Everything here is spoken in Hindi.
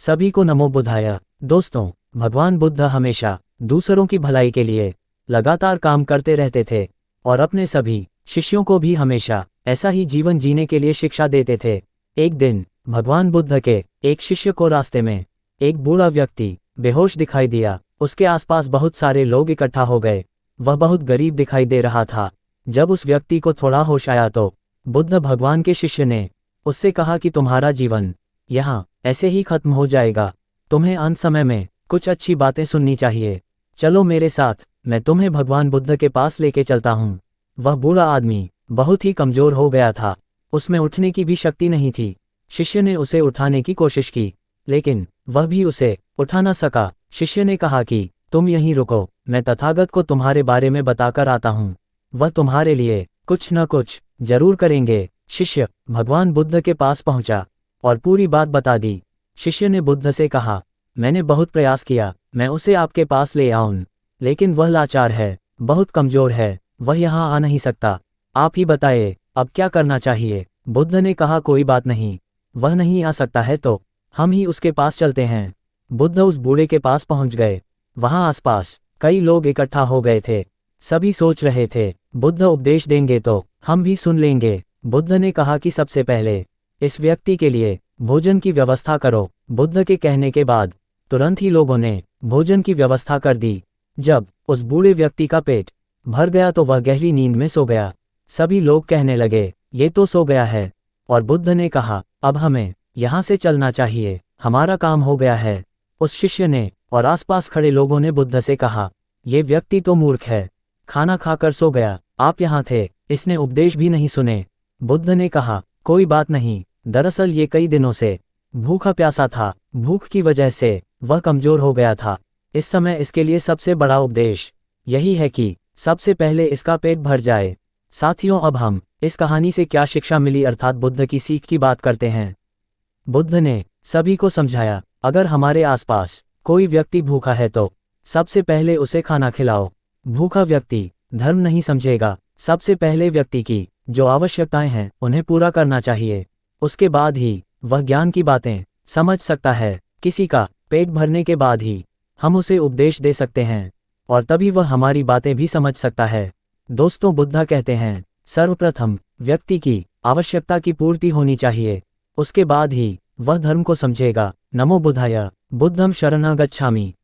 सभी को नमो बुद्धाय। दोस्तों, भगवान बुद्ध हमेशा दूसरों की भलाई के लिए लगातार काम करते रहते थे और अपने सभी शिष्यों को भी हमेशा ऐसा ही जीवन जीने के लिए शिक्षा देते थे। एक दिन भगवान बुद्ध के एक शिष्य को रास्ते में एक बूढ़ा व्यक्ति बेहोश दिखाई दिया। उसके आसपास बहुत सारे लोग इकट्ठा हो गए। वह बहुत गरीब दिखाई दे रहा था। जब उस व्यक्ति को थोड़ा होश आया तो बुद्ध भगवान के शिष्य ने उससे कहा कि तुम्हारा जीवन यहाँ ऐसे ही खत्म हो जाएगा। तुम्हें अंत समय में कुछ अच्छी बातें सुननी चाहिए। चलो मेरे साथ, मैं तुम्हें भगवान बुद्ध के पास लेके चलता हूँ। वह बूढ़ा आदमी बहुत ही कमजोर हो गया था। उसमें उठने की भी शक्ति नहीं थी। शिष्य ने उसे उठाने की कोशिश की, लेकिन वह भी उसे उठा न सका। शिष्य ने कहा कि तुम यहीं रुको, मैं तथागत को तुम्हारे बारे में बताकर आता हूँ। वह तुम्हारे लिए कुछ न कुछ जरूर करेंगे। शिष्य भगवान बुद्ध के पास पहुंचा और पूरी बात बता दी। शिष्य ने बुद्ध से कहा, मैंने बहुत प्रयास किया, मैं उसे आपके पास ले आऊं, लेकिन वह लाचार है, बहुत कमजोर है, वह यहाँ आ नहीं सकता। आप ही बताइए, अब क्या करना चाहिए? बुद्ध ने कहा, कोई बात नहीं, वह नहीं आ सकता है तो हम ही उसके पास चलते हैं। बुद्ध उस बूढ़े के पास पहुंच गए। वहां आसपास कई लोग इकट्ठा हो गए थे। सभी सोच रहे थे, बुद्ध उपदेश देंगे तो हम भी सुन लेंगे। बुद्ध ने कहा कि सबसे पहले इस व्यक्ति के लिए भोजन की व्यवस्था करो। बुद्ध के कहने के बाद तुरंत ही लोगों ने भोजन की व्यवस्था कर दी। जब उस बूढ़े व्यक्ति का पेट भर गया तो वह गहरी नींद में सो गया। सभी लोग कहने लगे, ये तो सो गया है। और बुद्ध ने कहा, अब हमें यहाँ से चलना चाहिए, हमारा काम हो गया है। उस शिष्य ने और आसपास खड़े लोगों ने बुद्ध से कहा, ये व्यक्ति तो मूर्ख है, खाना खाकर सो गया, आप यहाँ थे, इसने उपदेश भी नहीं सुने। बुद्ध ने कहा, कोई बात नहीं, दरअसल ये कई दिनों से भूखा प्यासा था, भूख की वजह से वह कमजोर हो गया था। इस समय इसके लिए सबसे बड़ा उपदेश यही है कि सबसे पहले इसका पेट भर जाए। साथियों, अब हम इस कहानी से क्या शिक्षा मिली अर्थात बुद्ध की सीख की बात करते हैं। बुद्ध ने सभी को समझाया, अगर हमारे आसपास कोई व्यक्ति भूखा है तो सबसे पहले उसे खाना खिलाओ। भूखा व्यक्ति धर्म नहीं समझेगा, सबसे पहले व्यक्ति की जो आवश्यकताएं हैं उन्हें पूरा करना चाहिए। उसके बाद ही वह ज्ञान की बातें समझ सकता है। किसी का पेट भरने के बाद ही हम उसे उपदेश दे सकते हैं और तभी वह हमारी बातें भी समझ सकता है। दोस्तों, बुद्ध कहते हैं, सर्वप्रथम व्यक्ति की आवश्यकता की पूर्ति होनी चाहिए, उसके बाद ही वह धर्म को समझेगा। नमो बुद्धाय। बुद्धं शरणं गच्छामि।